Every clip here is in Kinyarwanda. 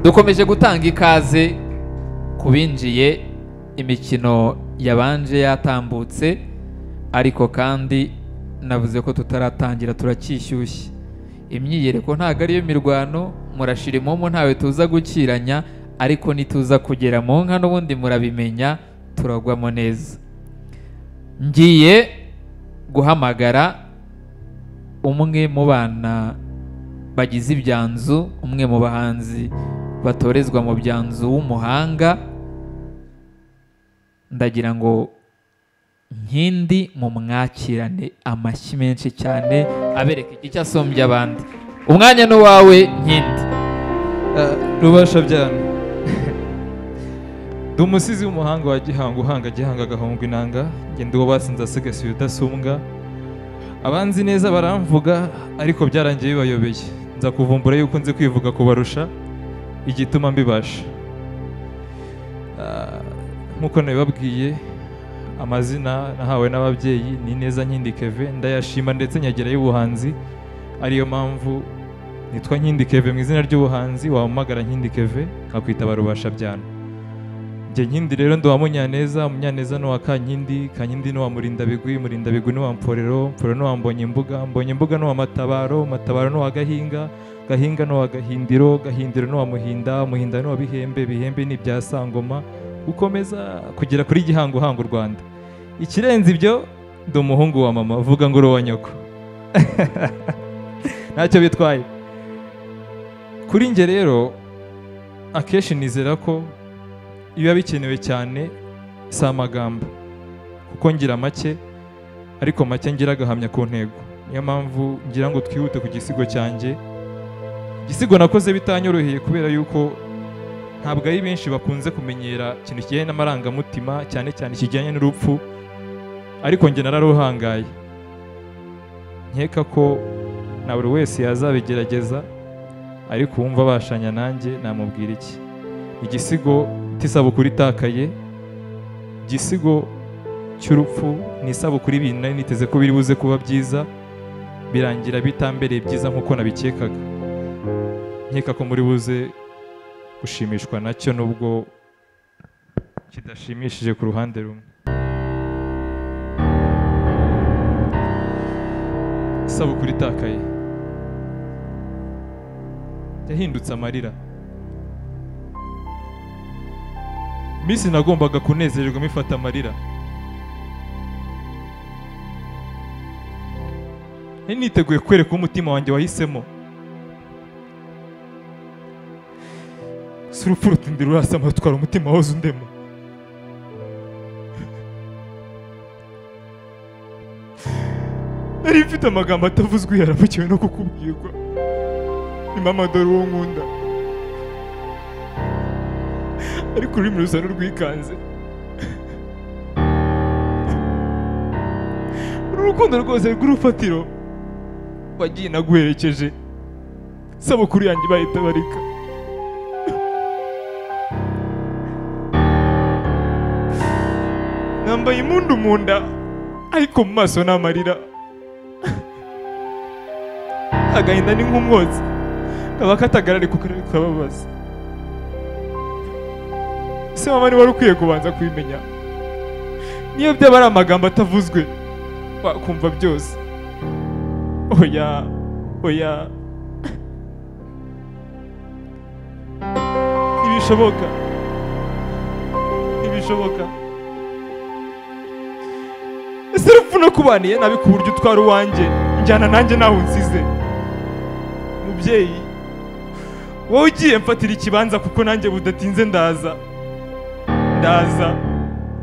dukomeje gutanga ikaze kubinjiye imikino yabanje yatambutse, ariko kandi navuze ko tutaratangira turacyishyushye. Imyiyereko ntago ariyo mirwano, murashira impumu ntawe tuza gukiranya, ariko nituza kugera mu nka n'ubundi murabimenya turagwamo neza. Ngiye guhamagara umwe mu bana bagize ibyanzu, umwe mu bahanzi batorezwa mu byanzu w'umuhanga. Ndagira ngo Nkindi mu mwakirane amashyi menshi cyane abereka icyo asombye abandi. Umwanya ni wawe Nkindi. Rubasha byana ndi umusizi w'umuhanga wa Gihanga, uhanga Gihanga agahunga inanga, ngende uwo basinze asigasiye udasumbwa. Abanzi neza baramvuga ariko byarangiye bibayobeye, nza kuvumbura yuko nzi kwivuga kubarusha igituma mbibasha. Nkuko nabibabwiye, amazina nahawe n'ababyeyi ni Neza Nkindi Kevin, ndayashima ndetse nyagera y'ubuhanzi, ariyo mpamvu nitwa Nkindi Kevin mu izina ry'ubuhanzi. Wahamagara Nkindi Kevin nkakwita Barubasha byana. Njye Nkindi rero ndi wa Munyaneza, Munyaneza ni wa Kankindi, Kankindi ni wa Murindabigwi, Murindabigwi ni wa Mporero, Mporero ni wa Mbonyimbuga, Mbonyimbuga ni wa Matabaro, Matabaro ni wa Gahinga, Gahinga ni wa Gahindiro, Gahindiro ni wa Muhinda, Muhinda ni wa Bihembe, Bihembe ni bya Sangoma, ukomeza kugera kuri Gihanga uhanga u Rwanda. Ikirenze ibyo ndi umuhungu wa mama, uvuga ngo uri uwa nyoko. Ntacyo bitwaye. Kuri njye rero akenshi nizera ko biba bikenewe cyane si amagambo, kuko ngira make ariko make ngira agahamya ku ntego. Niyo mpamvu ngira ngo twihute ku gisigo cyanjye. Igisigo nakoze bitanyoroheye kubera yuko ntabwo ari benshi bakunze kumenyera ikintu kijyanye n'amarangamutima, cyane cyane kijyanye n'urupfu, ariko njye nararuhangaye. Nkeka ko na buri wese yazabigerageza, ariko wumva bashanya nanjye namubwira iki. Igisigo cy'isabukuru itakaye, igisigo cy'urupfu, ni isabukuru ibintu nari niteze ko biri buze kuba byiza, birangira bitambereye byiza nk'uko nabikekaga. Nkeka ko muri buze gushimishwa nacyo nubwo kidashimishije ku ruhande rumwe. Isabukuru itakaye yahindutse amarira. Misi nagombaga kunezererwa mifata amarira. Niteguye kwereka umutima wanjye wahisemo. Surupfu rutindi rurasama rutwara umutima woze undema. Nari mfite amagambo atavuzwe yarabukiwe no kukubwirwa. Ni mama dore uwo nkunda, ariko ururimi rusa n'urwikanze. Urukundo rwose rw'urufatiro wagiye naguherekeje, isabukuru yanjye bahita barika. Nambaye impundu mu nda, ariko mu maso ni amarira. Agahinda ni nk'umwotsi kaba katagarare kukababaza. Se mama ni wari ukwiye kubanza kubimenya. Niyo byaba ari amagambo atavuzwe wakumva byose. Oya, oya, ntibishoboka, ntibishoboka. Ese urupfu nakubaniye nabi ku buryo utwara uwanjye njyana nanjye naho unsize. Mubyeyi, wowe ugiye mfatira ikibanza kuko nanjye budatinze ndaza.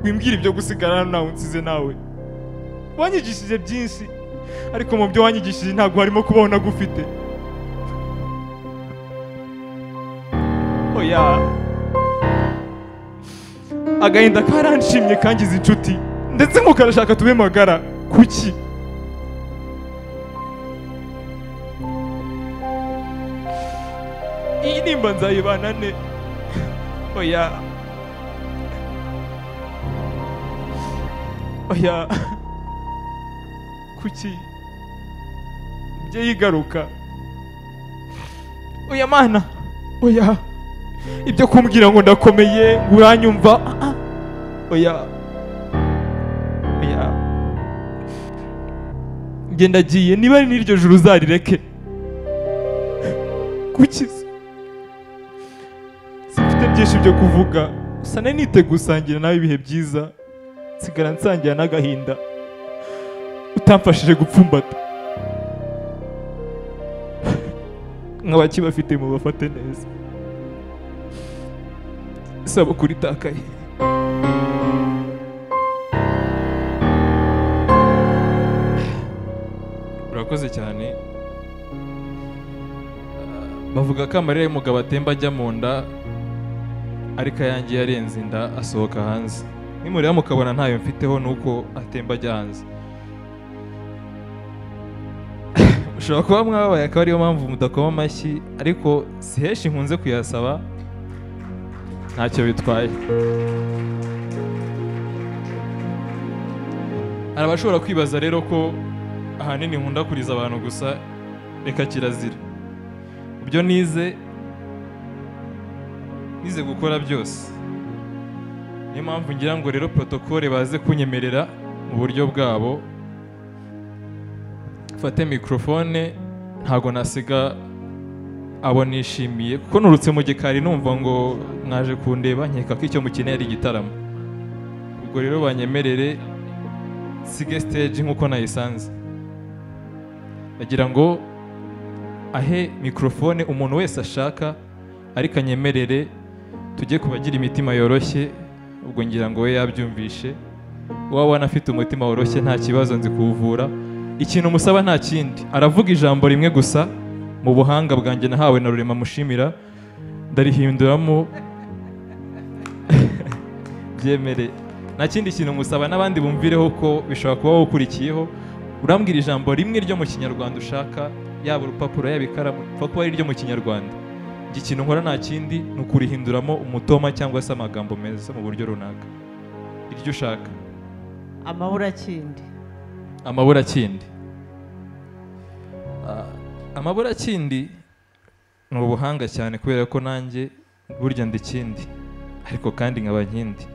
Wimbwira ibyo gusigarana nawe unsize nawe. Wanyigishije byinshi, ariko mu byo wanyigishije ntabwo harimo kubaho nagufite. Oya, agahinda karanshimye kangize inshuti, ndetse ngo karashaka tube magara. Kuki? Iyi nimba nzayibana ne? Oya, oya, kuki? Mubyeyi garuka. Oya mana, oya, ibyo kumbwira ngo ndakomeye ngo uranyumva, oya oya, njye ndagiye, niba ari n'iryo juru uzarireke. Kukiza simfite byinshi byo kuvuga, gusa nari niteguye gusangira nawe ibihe byiza, nsigara nsangira n'agahinda utamfashije gupfumbata. Nk'abakibafite mu bafate neza, isabukuru itakaye. Urakoze cyane. Bavuga ko amarira y'umugabo atemba ajya mu nda, ariko ayanjye yarenze inda asohoka hanze. Nimureba mukabona ntayo mfiteho, nuko atemba ajya hanze. Ushobora kuba mwababaye, akaba ariyo mpamvu mudakoma amashyi, ariko si henshi nkunze kuyasaba, ntacyo bitwaye. Hari abashobora kwibaza rero ko ahanini nkunda kuriza abantu gusa, reka kirazira. Ibyo nize gukora byose. Niyo mpamvu ngira ngo rero protokole baze kunyemerera mu buryo bwabo, fate mikrofone, ntago nasiga abo nishimiye, kuko nurutse mu gikari numva ngo mwaje kundeba, nkeka ko icyo mukeneye ari igitaramo. Ubwo rero banyemerere sige stage nk'uko nayisanze. Bagira ngo ahe mikrofone umuntu wese ashaka, ariko anyemerere tujye kubagira imitima yoroshye. Ubwo ngira ngo we yabyumvishe, waba anafite umutima woroshye nta kibazo, nzi kuwuvura. Ikintu musaba nta kindi, aravuga ijambo rimwe gusa mu buhanga bwanjye nahawe na Rurema mushimira, ndarihinduramo byemere. Nta kindi kintu musaba, n'abandi bumvireho ko bishobora kuba ukurikiyeho. Urambwira ijambo rimwe ryo mu Kinyarwanda ushaka, yaba urupapuro yaba ikaramu, pfa kuba ari ryo mu Kinyarwanda. Ikintu nkora nta kindi ni ukurihinduramo umutoma cyangwa se amagambo meza mu buryo runaka. Iryo ushaka. Amaburakindi. Amaburakindi. Amaburakindi ni ubuhanga cyane, kubera ko nanjye burya ndi kindi, ariko kandi nkaba nkindi.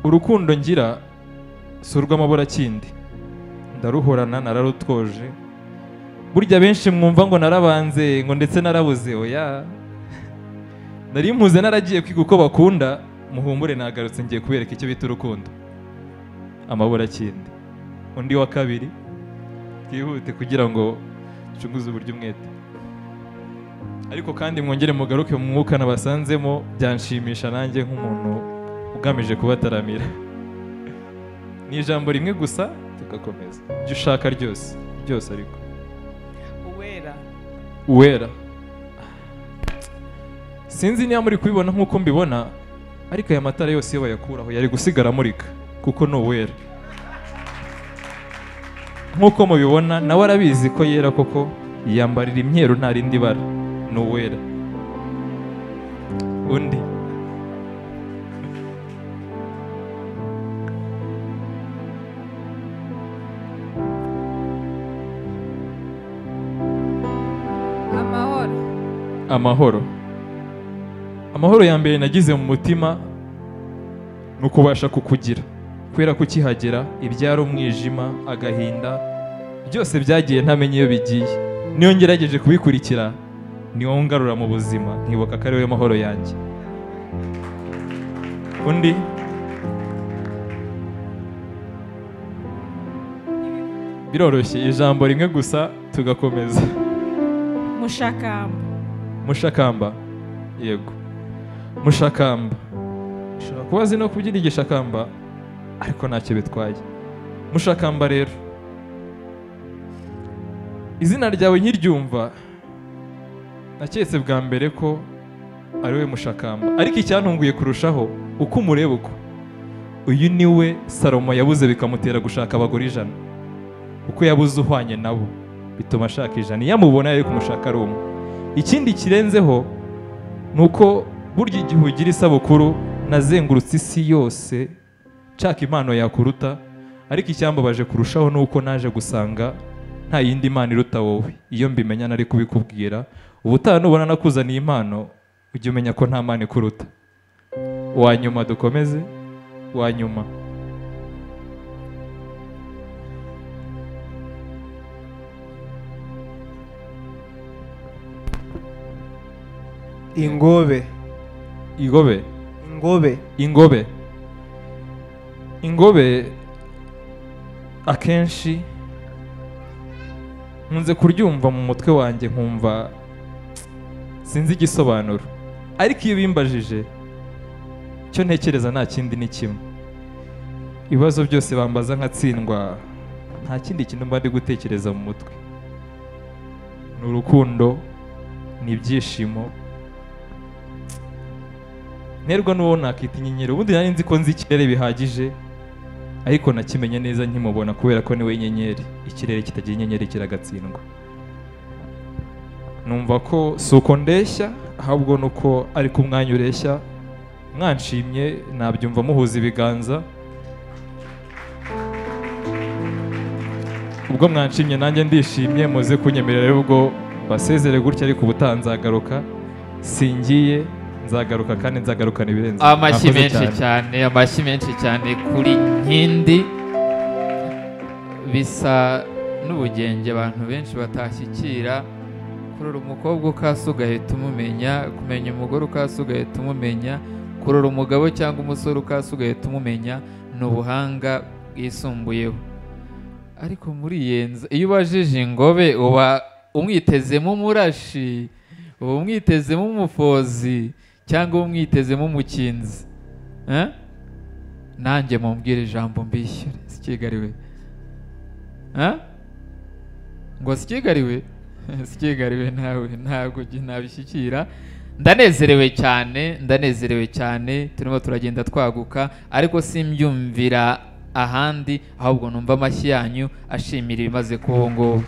Urukundo ngira si urw'amaburakindi, ndaruhorana, nararutwoje. Burya benshi mwumva ngo narabanze, ngo ndetse narabuze, oya. Nari mpuze naragiye kwiga uko bakunda, muhumbure nagarutse ngiye kubereka icyo bita urukundo. Amaburakindi. Undi wa kabiri, twihute kugira ngo ducunguze uburyo umwete. Ariko kandi mwongere mugaruke mu mwuka nabasanzemo, byanshimisha nanjye nk'umuntu ugamije kubataramira. Ni ijambo rimwe gusa tugakomeza. Ibyo ushaka ryose, ryose ariko. Uwera. Uwera. Sinzi niba muri kubibona nk'uko mbibona, ariko aya matara yose iyo bayakuraho yari gusigara amurika, kuko ni uwera. Nk'uko mubibona nawe arabizi ko yera koko, yambarira imyeru nta rindi bara, ni uwera. Undi. Amahoro. Amahoro. Amahoro ya mbere nagize mu mutima ni ukubasha kukugira, kubera ko ukihagera ibyara umwijima, agahinda, byose byagiye ntamenye iyo bigiye. Niyo ngerageje kubikurikira, niwo ngarura mu buzima, nkibuka ko ari we mahoro yanjye. Undi. Biroroshye, ijambo rimwe gusa tugakomeza. Mushakamba. Mushakamba. Yego. Mushakamba. Ushobora kuba azi no kubyina igishakamba, ariko ntacyo bitwaye. Mushakamba rero, izina ryawe nkiryumva naketse bwa mbere ko ari we Mushakamba, ariko icyantunguye kurushaho uko umureba uko, uyu ni we Salomo yabuze bikamutera gushaka abagore 100. Uko yabuze uhwanye nabo bituma ashaka 100, yamubona yari kumushaka ari umwe. Ikindi kirenzeho nuko burya igihe ugira isabukuru nazengurutse isi yose nshaka impano yakuruta, ariko icyambabaje kurushaho nuko naje gusanga nta yindi mana iruta wowe. Iyo mbimenya nari kubikubwira. Ubutaha nubona nakuzaniye impano ujye umenya ko nta mana ikuruta. Wanyuma dukomeze. Wanyuma. Ingobe. Igobe. Ingobe. Ingobe. Ingobe akenshi nkunze kuryumva mu mutwe wanjye nkumva sinzi igisobanuro, ariko iyo bimbajije cyo ntekereza nta kindi ni kimwe. Ibibazo byose bambaza nkatsindwa, nta kindi kintu mba ndi gutekereza mu mutwe. Ni urukundo, ni ibyishimo, nerwa n'uwo nakita inyenyeri. Ubundi nari nzi ko nzi ikirere bihagije, ariko nakimenye neza nkimubona kubera ko niwe inyenyeri. Ikirere kitagira inyenyeri kiragatsindwa. Numva ko si uko ndeshya, ahubwo nuko ari ku mwanya ureshya. Mwanshimye nabyumva muhuza ibiganza. Ubwo mwanshimye nanjye ndishimye, muze kunyemerera ubwo basezere gutya, ariko ubutaha nzagaruka. Singiye, nzagaruka kandi nzagarukana ibirenze. Amashyi menshi cyane, amashyi menshi cyane kuri Nkindi. Bisa n'ubugenge abantu benshi batashyikira. Kurora umukobwa ukase ugahita umumenya, kumenya umugore ukase ugahita umumenya, kurora umugabo cyangwa umusore ukase ugahita umumenya, ni ubuhanga bwisumbuyeho. Ariko muri yenza iyo ubajije Ingobe uba umwitezemo umurashi, uba umwitezemo umufozi, cyangwa umwitezemo umukinzi. Nanjye mumbwire ijambo mbishyure. Sikigariwe ngo sikigariwe sikigariwe nawe ntabwo nabishyikira. Ndanezerewe cyane, turimo turagenda twaguka, ariko simbyumvira ahandi, ahubwo numva amashyi yanyu ashimira ibimaze kuba ngubu.